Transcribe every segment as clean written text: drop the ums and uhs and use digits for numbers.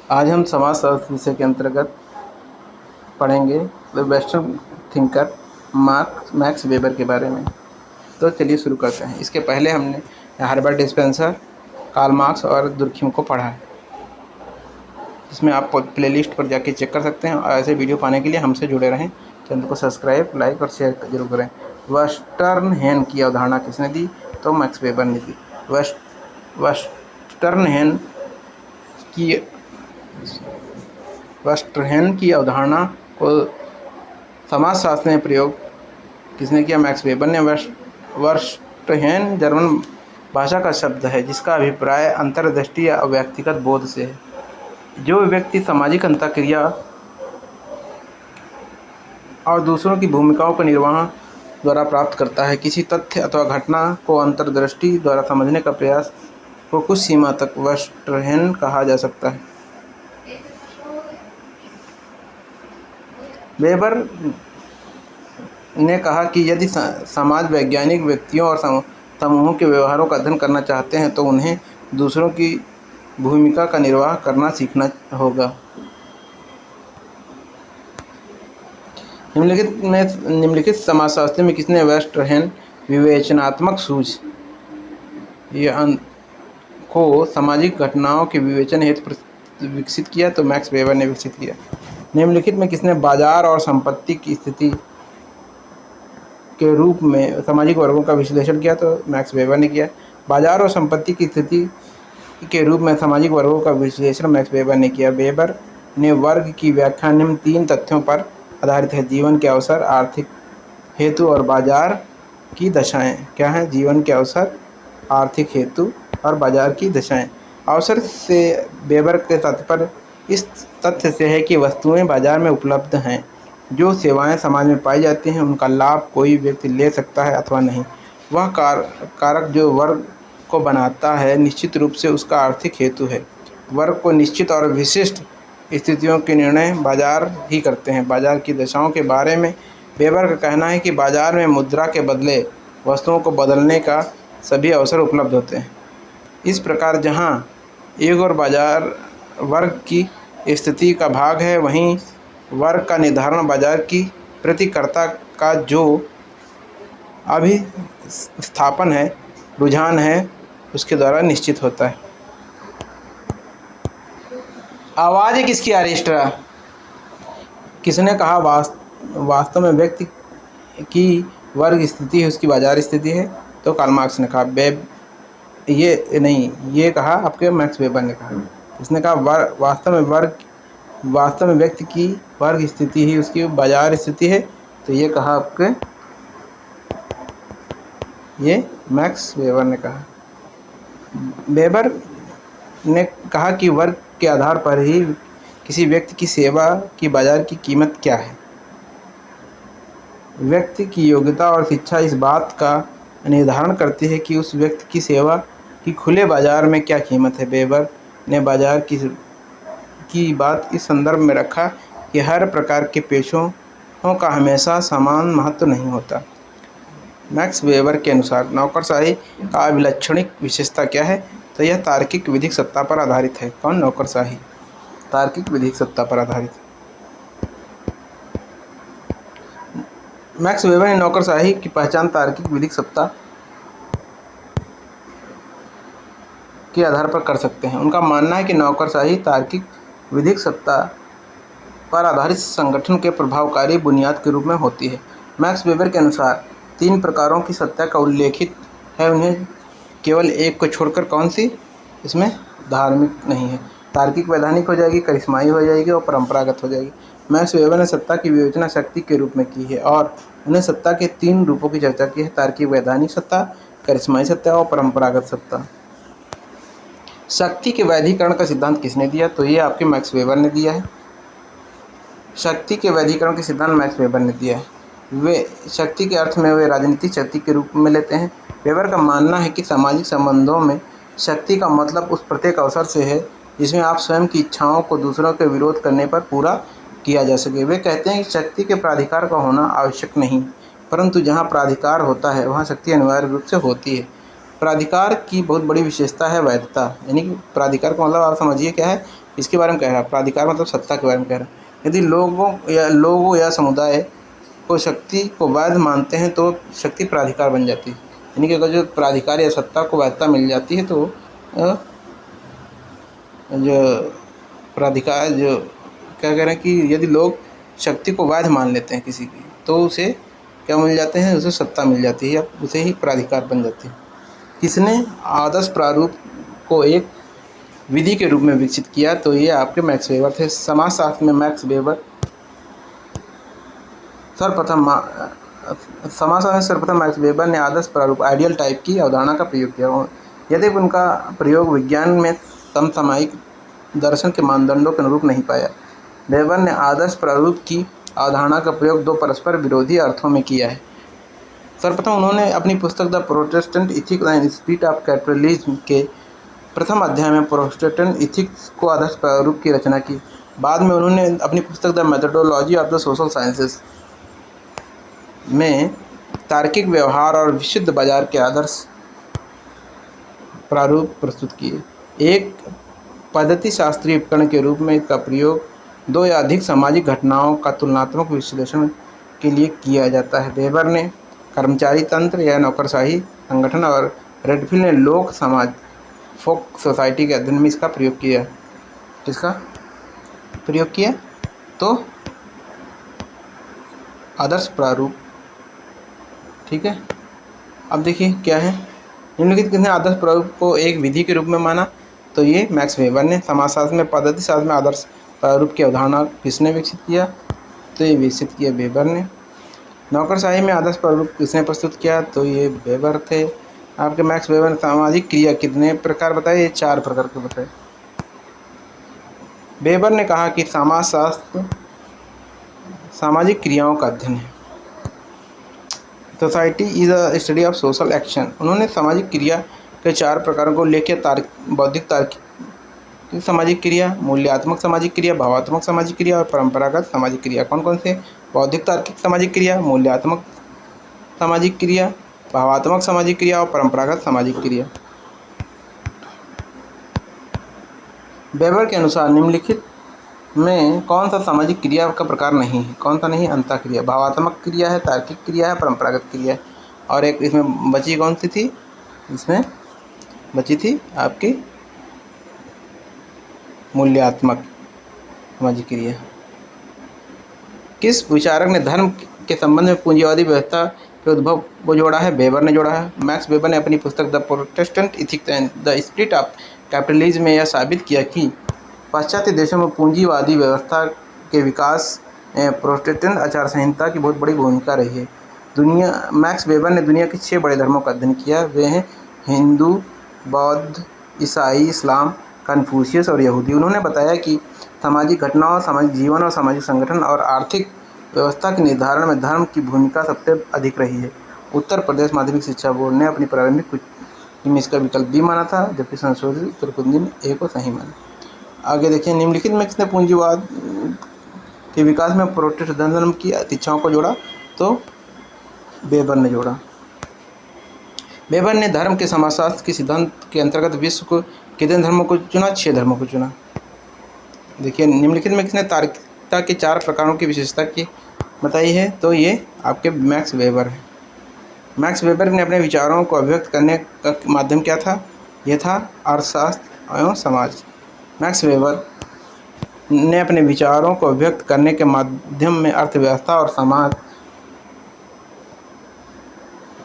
आज हम समाजशास्त्र विषय के अंतर्गत पढ़ेंगे the western thinker max weber के बारे में। तो चलिए शुरू करते हैं। इसके पहले हमने हर्बर्ट स्पेंसर, कार्ल मार्क्स और दुर्खिम को पढ़ा है। इसमें आप प्लेलिस्ट पर जाके चेक कर सकते हैं। और ऐसे वीडियो पाने के लिए हमसे जुड़े रहें। चैनल को सब्सक्राइब, लाइक और शेयर जरूर करें। वेस्टर्नहेन की अवधारणा किसने दी? तो मैक्स वेबर ने दी। वेस्टरहेन की अवधारणा को समाजशास्त्र में प्रयोग किसने किया? मैक्स वेबर ने। वेस्टरहेन जर्मन भाषा का शब्द है जिसका अभिप्राय अंतर्दृष्टि या व्यक्तिगत बोध से है। जो व्यक्ति सामाजिक अंतःक्रिया और दूसरों की भूमिकाओं का निर्वहन द्वारा प्राप्त करता है, किसी तथ्य अथवा घटना को अंतर्दृष्टि द्वारा समझने का प्रयास को कुछ सीमा तक वेस्टरहेन कहा जा सकता है। वेबर ने कहा कि यदि समाज वैज्ञानिक व्यक्तियों और समूहों के व्यवहारों का अध्ययन करना चाहते हैं तो उन्हें दूसरों की भूमिका का निर्वाह करना सीखना होगा। निम्नलिखित समाजशास्त्री में किसने वेस्टरहेन विवेचनात्मक सूझ को सामाजिक घटनाओं के विवेचन हेतु विकसित किया? तो मैक्स वेबर ने विकसित किया। निम्नलिखित में किसने बाजार और संपत्ति की स्थिति के रूप में सामाजिक वर्गों का विश्लेषण किया? तो मैक्स वेबर ने किया। बाजार और संपत्ति की स्थिति के रूप में सामाजिक वर्गों का विश्लेषण मैक्स वेबर ने किया। वेबर ने वर्ग की व्याख्या निम्न 3 तथ्यों पर आधारित है: जीवन के अवसर, आर्थिक हेतु और बाजार की दशाएं। क्या है? जीवन के अवसर, आर्थिक हेतु और बाजार की दशाएं। अवसर से वेबर के तात्पर्य इस तथ्य से है कि वस्तुएं बाजार में उपलब्ध हैं। जो सेवाएं समाज में पाई जाती हैं उनका लाभ कोई व्यक्ति ले सकता है अथवा नहीं। वह कारक जो वर्ग को बनाता है निश्चित रूप से उसका आर्थिक हेतु है। वर्ग को निश्चित और विशिष्ट स्थितियों के निर्णय बाजार ही करते हैं। बाजार की दशाओं के बारे में वेबर का कहना है कि बाजार में मुद्रा के बदले वस्तुओं को बदलने का सभी अवसर उपलब्ध होते हैं। इस प्रकार जहां एक और बाजार वर्ग की स्थिति का भाग है, वहीं वर्ग का निर्धारण बाजार की प्रतिकर्ता का जो अभिस्थापन है, रुझान है, उसके द्वारा निश्चित होता है। आवाज़ किसकी ऑर्केस्ट्रा? किसने कहा वास्तव में व्यक्ति की वर्ग स्थिति है उसकी बाजार स्थिति है? तो कार्ल मार्क्स ने कहा। ये कहा आपके मैक्स वेबर ने कहा। इसने कहा वास्तव में व्यक्ति की वर्ग स्थिति ही उसकी बाजार स्थिति है। तो ये कहा आपके ये मैक्स वेबर ने कहा। वेबर ने कहा कि वर्ग के आधार पर ही किसी व्यक्ति की सेवा की बाजार की कीमत क्या है। व्यक्ति की योग्यता और शिक्षा इस बात का निर्धारण करती है कि उस व्यक्ति की सेवा की खुले बाजार में क्या कीमत है। वेबर ने बाजार की बात इस संदर्भ में रखा कि हर प्रकार के पेशों का हमेशा समान महत्व नहीं होता। मैक्स वेबर के अनुसार नौकरशाही का अभिलक्षणिक विशेषता क्या है? तो यह तार्किक विधिक सत्ता पर आधारित है। कौन? नौकरशाही तार्किक विधिक सत्ता पर आधारित है। मैक्स वेबर ने नौकरशाही की पहचान तार्किक विधिक सत्ता के आधार पर कर सकते हैं। उनका मानना है कि नौकरशाही तार्किक विधिक सत्ता पर आधारित संगठन के प्रभावकारी बुनियाद के रूप में होती है। मैक्स वेबर के अनुसार 3 प्रकारों की सत्ता का उल्लेखित है, उन्हें केवल एक को छोड़कर। कौन सी? इसमें धार्मिक नहीं है। तार्किक वैधानिक हो जाएगी, करिश्माई हो जाएगी और परंपरागत हो जाएगी। मैक्स वेबर ने सत्ता की विवेचना शक्ति के रूप में की है और उन्हें सत्ता के 3 रूपों की चर्चा की है: तार्किक वैधानिक सत्ता, करिश्माई सत्ता और परंपरागत सत्ता। शक्ति के वैधीकरण का सिद्धांत किसने दिया? तो ये आपके मैक्स वेबर ने दिया है। शक्ति के वैधीकरण के सिद्धांत मैक्स वेबर ने दिया है। वे शक्ति के अर्थ में वे राजनीतिक शक्ति के रूप में लेते हैं। वेबर का मानना है कि सामाजिक संबंधों में शक्ति का मतलब उस प्रत्येक अवसर से है जिसमें आप स्वयं की इच्छाओं को दूसरों के विरोध करने पर पूरा किया जा सके। वे कहते हैं कि शक्ति के प्राधिकार का होना आवश्यक नहीं, परंतु जहाँ प्राधिकार होता है वहाँ शक्ति अनिवार्य रूप से होती है। प्राधिकार की बहुत बड़ी विशेषता है वैधता, यानी कि प्राधिकार का मतलब आप समझिए क्या है, इसके बारे में कह रहा है। प्राधिकार मतलब सत्ता के बारे में कह रहा है। यदि लोगों या समुदाय को शक्ति को वैध मानते हैं तो शक्ति प्राधिकार बन जाती है। यानी कि अगर जो प्राधिकार या सत्ता को वैधता मिल जाती है तो जो प्राधिकार जो क्या कह रहे हैं कि यदि लोग शक्ति को वैध मान लेते हैं किसी की, तो उसे क्या मिल जाते हैं, उसे सत्ता मिल जाती है या उसे ही प्राधिकार बन जाती है। किसने आदर्श प्रारूप को एक विधि के रूप में विकसित किया? तो ये आपके मैक्स वेबर थे। समाजशास्त्र में मैक्स वेबर सर्वप्रथम मैक्स वेबर ने आदर्श प्रारूप आइडियल टाइप की अवधारणा का प्रयोग किया। यद्यपि उनका प्रयोग विज्ञान में समसामयिक दर्शन के मानदंडों के अनुरूप नहीं पाया, वेबर ने आदर्श प्रारूप की अवधारणा का प्रयोग दो परस्पर विरोधी अर्थों में किया है। सर्वप्रथम उन्होंने अपनी पुस्तक the Protestant ethics and spirit of capitalism के प्रथम अध्याय में प्रोटेस्टेंट इथिक्स को आदर्श प्रारूप की रचना की। बाद में उन्होंने अपनी पुस्तक the methodology of the social sciences में तार्किक व्यवहार और विशुद्ध बाजार के आदर्श प्रारूप प्रस्तुत किए। एक पद्धति शास्त्रीय उपकरण के रूप में इसका प्रयोग दो या अधिक सामाजिक घटनाओं का तुलनात्मक विश्लेषण के लिए किया जाता है। वेबर ने कर्मचारी तंत्र या नौकरशाही संगठन और रेडफील्ड ने लोक समाज फोक सोसाइटी के अध्ययन में इसका प्रयोग किया। किसका प्रयोग किया? तो आदर्श प्रारूप। ठीक है, अब देखिए क्या है, निम्नलिखित किसने आदर्श प्रारूप को एक विधि के रूप में माना? तो ये मैक्स वेबर ने। समाजशास्त्र में पद्धति शास्त्र में आदर्श प्रारूप की अवधारणा किसने विकसित किया? तो ये विकसित किया वेबर ने। नौकरशाही में आदर्श प्रारूप किसने प्रस्तुत किया? तो ये वेबर थे आपके मैक्स वेबर ने। सामाजिक क्रिया कितने प्रकार बताए? ये 4 प्रकार के बताए। वेबर ने कहा कि समाजशास्त्र सामाजिक क्रियाओं का अध्ययन है। Society is a study of social action. उन्होंने सामाजिक क्रिया के 4 प्रकारों को लेकर बौद्धिक तार्किक सामाजिक क्रिया, मूल्यात्मक सामाजिक क्रिया, भावात्मक सामाजिक क्रिया और परंपरागत सामाजिक क्रिया। कौन कौन से? बौद्धिक तार्किक सामाजिक क्रिया, मूल्यात्मक सामाजिक क्रिया, भावात्मक सामाजिक क्रिया और परंपरागत सामाजिक क्रिया। वेबर के अनुसार निम्नलिखित में कौन सा सामाजिक क्रिया का प्रकार नहीं है? कौन सा नहीं? अंतःक्रिया। भावात्मक क्रिया है, तार्किक क्रिया है, परंपरागत क्रिया है। और एक इसमें बची कौन सी थी? इसमें बची थी आपकी मूल्यात्मक सामाजिक क्रिया। किस विचारक ने धर्म के संबंध में पूंजीवादी व्यवस्था के उद्भव को जोड़ा है? वेबर ने जोड़ा है। मैक्स वेबर ने अपनी पुस्तक the Protestant ethics and the spirit of capitalism में यह साबित किया कि पाश्चात्य देशों में पूंजीवादी व्यवस्था के विकास में प्रोटेस्टेंट आचार संहिता की बहुत बड़ी भूमिका रही है। मैक्स वेबर ने दुनिया के 6 बड़े धर्मों का अध्ययन किया। वे हैं हिंदू, बौद्ध, ईसाई, इस्लाम, कन्फ्यूशियस और यहूदी। उन्होंने बताया कि सामाजिक घटनाओं, सामाजिक जीवन और सामाजिक संगठन और आर्थिक व्यवस्था के निर्धारण में धर्म की भूमिका सबसे अधिक रही है। उत्तर प्रदेश माध्यमिक शिक्षा बोर्ड ने अपनी प्रारंभिक कुछ में इसका विकल्प बी माना था, जबकि संशोधित उत्तर कुंजी ने ए को सही माना। आगे देखिए, निम्नलिखित में किसने पूंजीवाद के विकास में प्रोटेस्टेंट धर्म की इच्छाओं को जोड़ा? तो वेबर ने जोड़ा। वेबर ने धर्म के समाजशास्त्र के सिद्धांत के अंतर्गत विश्व को कितने धर्मों को चुना? 6 धर्मों को चुना। देखिए, निम्नलिखित में किसने तार्किकता के 4 प्रकारों की विशेषता की बताई है? तो ये आपके मैक्स वेबर है। मैक्स वेबर ने अपने विचारों को अभिव्यक्त करने का माध्यम क्या था? यह था अर्थशास्त्र एवं समाज। मैक्स वेबर ने अपने विचारों को अभिव्यक्त करने के माध्यम में अर्थव्यवस्था और समाज,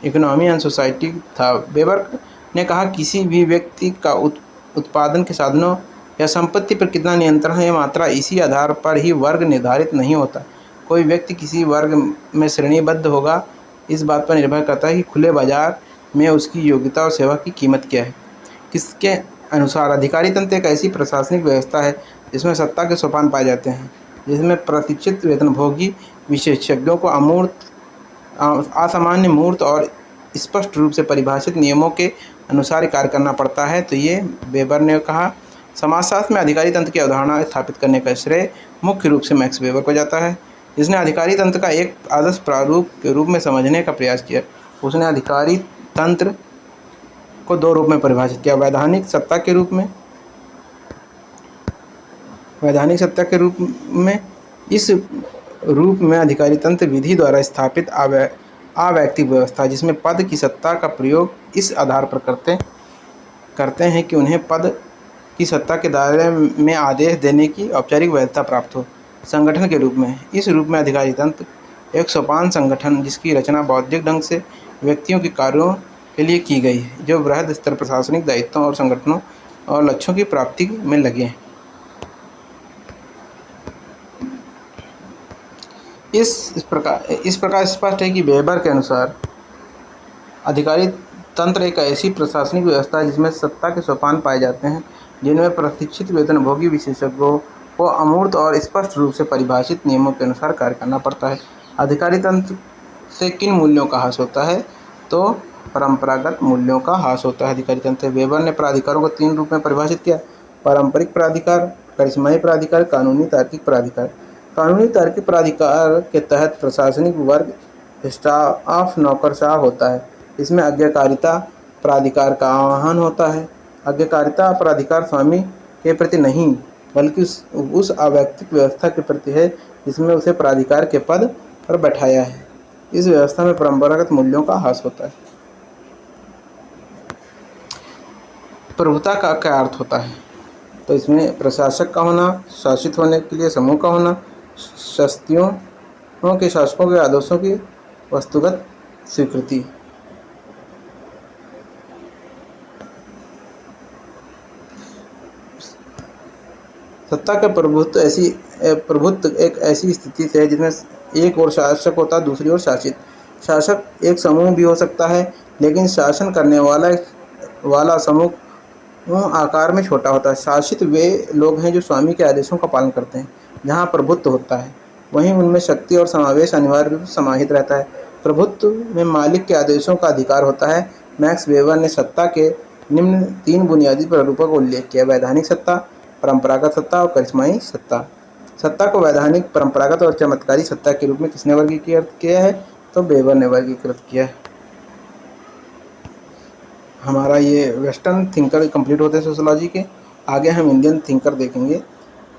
इकोनॉमी एंड सोसाइटी था। वेबर ने कहा किसी भी व्यक्ति का उत्पादन के साधनों या संपत्ति पर कितना नियंत्रण है, मात्रा इसी आधार पर ही वर्ग निर्धारित नहीं होता। कोई व्यक्ति किसी वर्ग में श्रेणीबद्ध होगा, इस बात पर निर्भर करता है कि खुले बाजार में उसकी योग्यता और सेवा की कीमत क्या है। किसके अनुसार? अधिकारी तंत्र एक ऐसी प्रशासनिक व्यवस्था है जिसमें सत्ता के सोपान पाए जाते हैं, जिसमें प्रशिक्षित वेतनभोगी विशेषज्ञों को असामान्य मूर्त और स्पष्ट रूप से परिभाषित नियमों के अनुसार कार्य करना पड़ता है। तो ये वेबर ने कहा। समाजशास्त्र में अधिकारी तंत्र की अवधारणा स्थापित करने का श्रेय मुख्य रूप से मैक्स वेबर को जाता है, जिसने अधिकारी तंत्र का एक आदर्श प्रारूप के रूप में समझने का प्रयास किया। उसने अधिकारी तंत्र को दो रूप में परिभाषित किया। वैधानिक सत्ता के रूप में, इस रूप में अधिकारी तंत्र विधि द्वारा स्थापित अवैयक्तिक व्यवस्था, जिसमें पद की सत्ता का प्रयोग इस आधार पर करते हैं कि उन्हें पद की सत्ता के दायरे में आदेश देने की औपचारिक वैधता प्राप्त हो। संगठन के रूप में, इस रूप में अधिकारी तंत्र एक सोपान संगठन जिसकी रचना बौद्धिक ढंग से व्यक्तियों के कार्यों के लिए की गई है, जो वृहद स्तर प्रशासनिक दायित्वों और संगठनों और लक्ष्यों की प्राप्ति में लगे हैं। इस प्रकार स्पष्ट है कि वेबर के अनुसार अधिकारी तंत्र एक ऐसी प्रशासनिक व्यवस्था है जिसमें सत्ता के सोपान पाए जाते हैं, जिनमें प्रशिक्षित वेतनभोगी विशेषज्ञों को अमूर्त और स्पष्ट रूप से परिभाषित नियमों के अनुसार कार्य करना पड़ता है। अधिकारी तंत्र से किन मूल्यों का ह्रास होता है? तो परंपरागत मूल्यों का ह्रास होता है अधिकारी तंत्र। वेबर ने प्राधिकारों को 3 रूप में परिभाषित किया: पारंपरिक प्राधिकार, करिश्माई प्राधिकार, कानूनी तार्किक प्राधिकार। कानूनी तार्किक प्राधिकार के तहत प्रशासनिक वर्ग स्टाफ नौकरशाह होता है। इसमें आज्ञाकारिता प्राधिकार का आह्वान होता है। आज्ञाकारिता प्राधिकार स्वामी के प्रति नहीं, बल्कि उस अवैयक्तिक व्यवस्था के प्रति है जिसमें उसे प्राधिकार के पद पर बैठाया है। इस व्यवस्था में परंपरागत मूल्यों का ह्रास होता है। प्रभुता का क्या अर्थ होता है? तो इसमें प्रशासक का होना, शासित होने के लिए समूह का होना, शक्तियों के शासकों के आदेशों की वस्तुगत स्वीकृति। सत्ता का प्रभुत्व एक ऐसी स्थिति है जिसमें एक ओर शासक होता है, दूसरी ओर शासित। शासक एक समूह भी हो सकता है, लेकिन शासन करने वाला समूह आकार में छोटा होता है। शासित वे लोग हैं जो स्वामी के आदेशों का पालन करते हैं। जहाँ प्रभुत्व होता है, वहीं उनमें शक्ति और समावेश अनिवार्य रूप से समाहित रहता है। प्रभुत्व में मालिक के आदेशों का अधिकार होता है। मैक्स वेबर ने सत्ता के निम्न 3 बुनियादी प्रारूपों का उल्लेख किया: वैधानिक सत्ता, परंपरागत सत्ता और करिश्माई सत्ता। सत्ता को वैधानिक, परंपरागत और चमत्कारी सत्ता के रूप में किसने वर्गीकृत किया है? तो वेबर ने वर्गीकृत किया है। हमारा ये वेस्टर्न थिंकर कंप्लीट होते हैं सोशियोलॉजी के। आगे हम इंडियन थिंकर देखेंगे,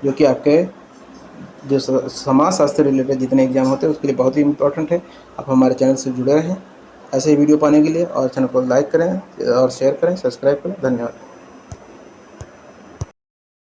जो कि आपके जो समाजशास्त्र रिलेटेड जितने एग्जाम होते हैं उसके लिए बहुत ही इंपॉर्टेंट है। आप हमारे चैनल से जुड़े रहें ऐसे ही वीडियो पाने के लिए, और चैनल को लाइक करें और शेयर करें, सब्सक्राइब करें। धन्यवाद।